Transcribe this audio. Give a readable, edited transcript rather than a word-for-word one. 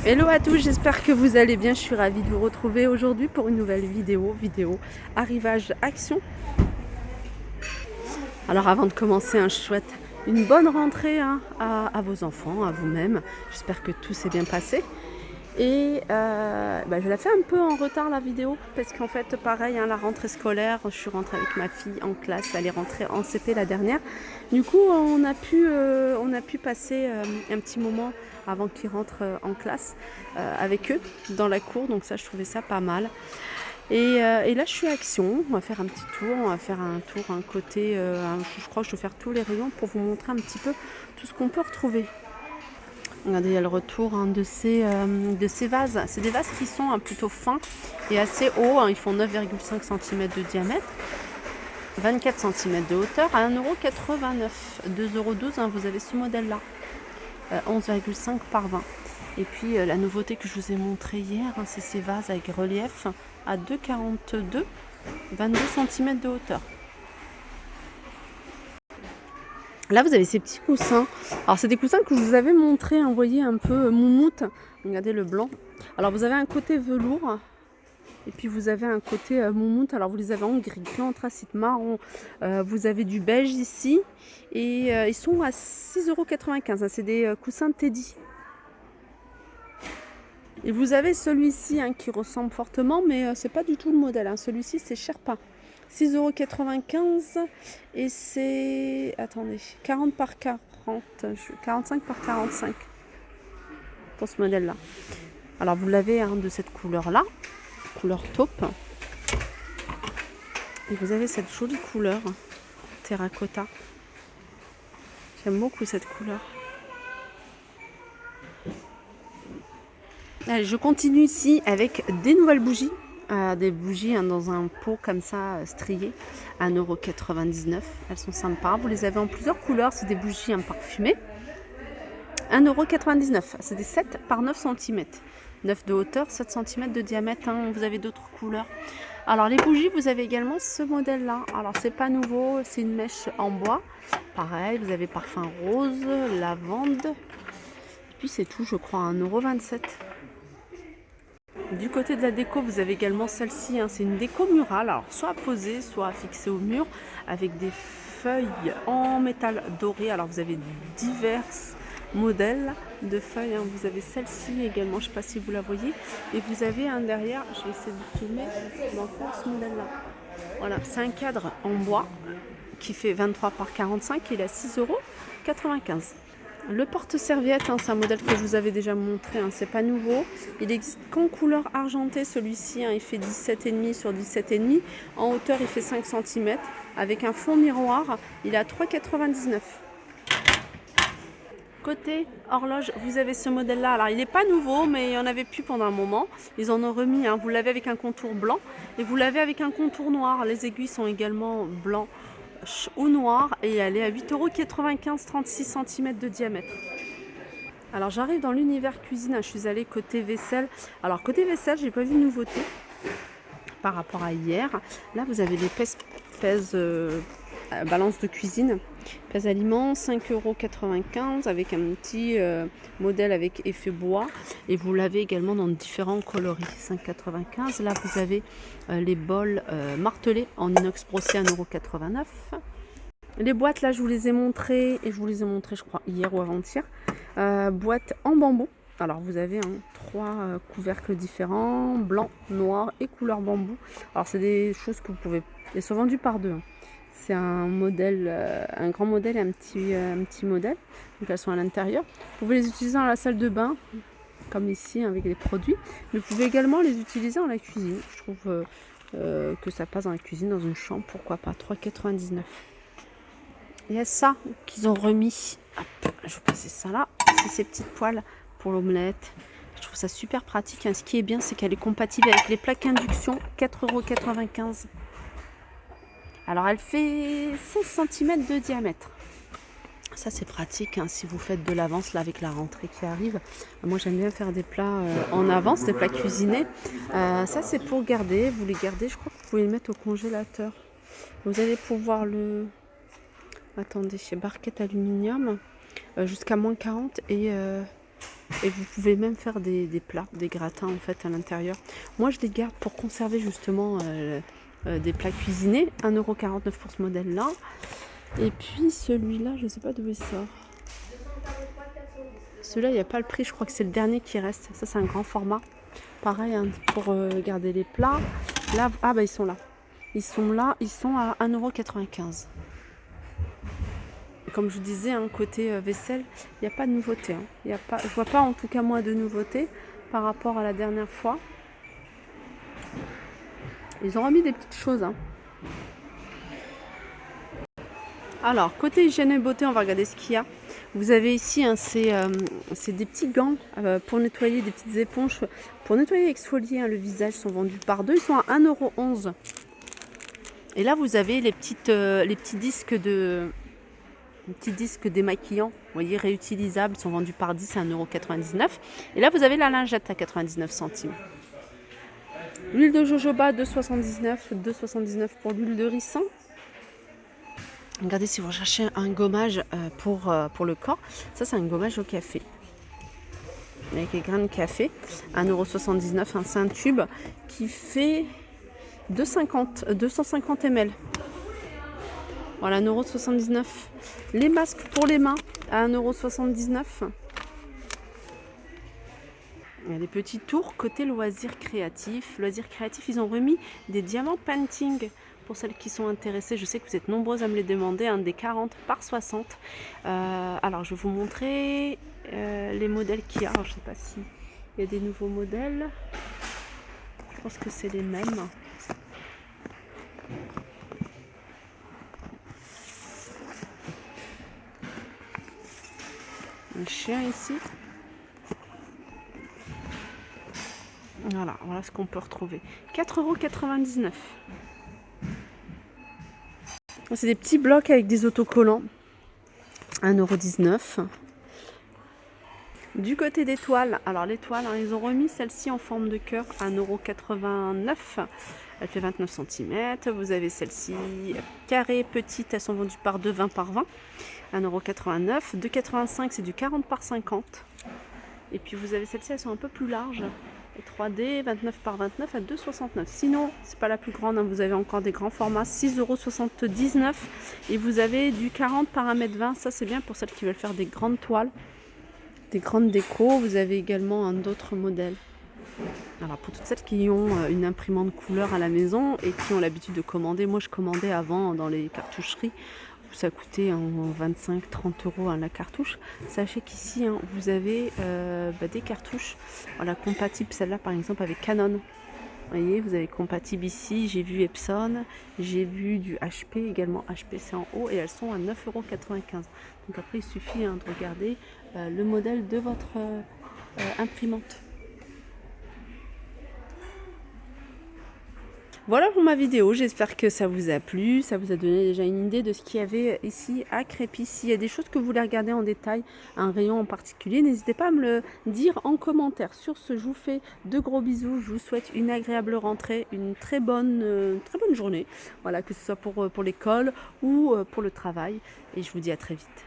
Hello à tous, j'espère que vous allez bien. Je suis ravie de vous retrouver aujourd'hui pour une nouvelle vidéo arrivage action. Alors avant de commencer, je souhaite une bonne rentrée à vos enfants, à vous-même. J'espère que tout s'est bien passé. Et je la fais un peu en retard la vidéo parce qu'en fait pareil, la rentrée scolaire, je suis rentrée avec ma fille en classe, elle est rentrée en CP la dernière. Du coup on a pu passer un petit moment avant qu'ils rentrent en classe avec eux dans la cour, donc ça je trouvais ça pas mal. Et là je suis à Action, on va faire un petit tour, on va faire un tour, un côté, je crois que je vais faire tous les rayons pour vous montrer un petit peu tout ce qu'on peut retrouver. Regardez, il y a le retour de ces vases. C'est des vases qui sont plutôt fins et assez hauts. Ils font 9,5 cm de diamètre, 24 cm de hauteur à 1,89 €. 2,12 €, vous avez ce modèle-là. 11,5 par 20. Et puis la nouveauté que je vous ai montré hier, c'est ces vases avec relief à 2,42, 22 cm de hauteur. Là, vous avez ces petits coussins. Alors, c'est des coussins que je vous avais montré, vous voyez, un peu moumoute. Regardez le blanc. Alors, vous avez un côté velours et puis vous avez un côté moumoute. Alors, vous les avez en gris, anthracite, marron. Vous avez du beige ici. Et ils sont à 6,95 €. C'est des coussins Teddy. Et vous avez celui-ci qui ressemble fortement, mais c'est pas du tout le modèle. Celui-ci, c'est Sherpa. 6,95 € et c'est, attendez, 40 par 40, 45 par 45 pour ce modèle là. Alors vous l'avez de cette couleur là, couleur taupe, et vous avez cette jolie couleur terracotta. J'aime beaucoup cette couleur. Allez, je continue ici avec des nouvelles bougies. Des bougies dans un pot comme ça strié à 1,99 €. Elles sont sympas, vous les avez en plusieurs couleurs. C'est des bougies parfumées, 1,99 €. C'est des 7 par 9 cm, 9 de hauteur, 7 cm de diamètre. Vous avez d'autres couleurs. Alors les bougies, vous avez également ce modèle là. Alors c'est pas nouveau, c'est une mèche en bois. Pareil, vous avez parfum rose, lavande, et puis c'est tout, je crois, à 1,27 €. Du côté de la déco, vous avez également celle-ci, c'est une déco murale, alors soit posée, soit fixée au mur, avec des feuilles en métal doré. Alors vous avez divers modèles de feuilles, vous avez celle-ci également, je ne sais pas si vous la voyez, et vous avez derrière, je vais essayer de filmer, ce modèle-là. Voilà, c'est un cadre en bois qui fait 23 par 45, il est à 6,95 €. Le porte-serviette, c'est un modèle que je vous avais déjà montré, c'est pas nouveau. Il existe qu'en couleur argentée, celui-ci, il fait 17,5 sur 17,5. En hauteur, il fait 5 cm. Avec un fond miroir, il est à 3,99 €. Côté horloge, vous avez ce modèle-là. Alors, il n'est pas nouveau, mais il n'y en avait plus pendant un moment. Ils en ont remis. Vous l'avez avec un contour blanc et vous l'avez avec un contour noir. Les aiguilles sont également blancs ou noir, et elle est à 8,95 €, 36 cm de diamètre. Alors j'arrive dans l'univers cuisine, je suis allée côté vaisselle. Alors côté vaisselle, j'ai pas vu de nouveauté par rapport à hier. Là vous avez les pèse balance de cuisine, pèse aliments, 5,95 € avec un petit modèle avec effet bois, et vous l'avez également dans différents coloris, 5,95 €. Là vous avez les bols martelés en inox brossé à 1,89 €. Les boîtes, là je vous les ai montrées, et je vous les ai montrées je crois hier ou avant-hier. Boîte en bambou. Alors vous avez 3 couvercles différents, blanc, noir et couleur bambou. Alors c'est des choses que vous pouvez, elles sont vendues par deux. C'est un modèle, un grand modèle et un petit modèle. Donc elles sont à l'intérieur. Vous pouvez les utiliser dans la salle de bain, comme ici avec les produits. Mais vous pouvez également les utiliser dans la cuisine. Je trouve que ça passe dans la cuisine, dans une chambre, pourquoi pas. 3,99 €. Il y a ça qu'ils ont remis. Hop, je vais passer ça là. C'est ces petites poêles pour l'omelette. Je trouve ça super pratique. Ce qui est bien, c'est qu'elle est compatible avec les plaques induction. 4,95 €. Alors elle fait 16 cm de diamètre. Ça c'est pratique si vous faites de l'avance là avec la rentrée qui arrive. Moi j'aime bien faire des plats en avance, des plats cuisinés. Ça c'est pour garder. Vous les gardez, je crois que vous pouvez les mettre au congélateur. Vous allez pouvoir le... Attendez, chez barquette aluminium, jusqu'à -40, et Et vous pouvez même faire des plats, des gratins en fait à l'intérieur. Moi je les garde pour conserver justement des plats cuisinés. 1,49 € pour ce modèle là. Et puis celui-là, je ne sais pas d'où il sort. Celui-là, il n'y a pas le prix, je crois que c'est le dernier qui reste. Ça, c'est un grand format. Pareil, hein, pour garder les plats. Là, ah bah ils sont là. Ils sont là, ils sont à 1,95 €. Comme je vous disais, hein, côté vaisselle, il n'y a pas de nouveauté. Hein. Je ne vois pas en tout cas moi de nouveauté par rapport à la dernière fois. Ils ont remis des petites choses. Hein. Alors, côté hygiène et beauté, on va regarder ce qu'il y a. Vous avez ici, hein, c'est des petits gants pour nettoyer, des petites éponges pour nettoyer et exfolier le visage. Ils sont vendus par deux, ils sont à 1,11 €. Et là, vous avez les petits disques démaquillants, vous voyez, réutilisables, sont vendus par 10 à 1,99 €. Et là, vous avez la lingette à 99 centimes. L'huile de jojoba, 2,79 pour l'huile de ricin. Regardez, si vous recherchez un gommage pour le corps, ça c'est un gommage au café. Avec les grains de café, 1,79 €, c'est un tube qui fait 250 ml. Voilà, 1,79 €. Les masques pour les mains à 1,79 €. Il y a des petits tours côté loisirs créatifs. Loisirs créatifs, ils ont remis des diamants painting pour celles qui sont intéressées. Je sais que vous êtes nombreuses à me les demander, hein, des 40 par 60. Alors, je vais vous montrer les modèles qu'il y a. Alors, je ne sais pas s'il y a des nouveaux modèles. Je pense que c'est les mêmes. Un chien ici. Voilà ce qu'on peut retrouver. 4,99 €. C'est des petits blocs avec des autocollants. 1,19 €. Du côté des toiles, alors les toiles, hein, ils ont remis celle-ci en forme de cœur à 1,89 €. Elle fait 29 cm. Vous avez celle-ci carrée, petite, elles sont vendues par 2, 20 par 20. 1,89 €. 2,85 €, c'est du 40 par 50. Et puis vous avez celle-ci, elles sont un peu plus larges. 3D, 29 par 29 à 2,69 €. Sinon, c'est pas la plus grande, hein, vous avez encore des grands formats, 6,79 €. Et vous avez du 40 par 1,20 m. Ça, c'est bien pour celles qui veulent faire des grandes toiles, des grandes décos. Vous avez également d'autres modèles. Alors, pour toutes celles qui ont une imprimante couleur à la maison et qui ont l'habitude de commander, moi je commandais avant dans les cartoucheries. Ça coûtait 25-30 € la cartouche. Sachez qu'ici, hein, vous avez des cartouches compatibles. Celle-là, par exemple, avec Canon. Vous voyez, vous avez compatible ici. J'ai vu Epson, j'ai vu du HP également. HP, c'est en haut et elles sont à 9,95 €. Donc après, il suffit de regarder le modèle de votre imprimante. Voilà pour ma vidéo, j'espère que ça vous a plu, ça vous a donné déjà une idée de ce qu'il y avait ici à Crépy. S'il y a des choses que vous voulez regarder en détail, un rayon en particulier, n'hésitez pas à me le dire en commentaire. Sur ce, je vous fais de gros bisous, je vous souhaite une agréable rentrée, une très bonne journée, voilà, que ce soit pour l'école ou pour le travail, et je vous dis à très vite.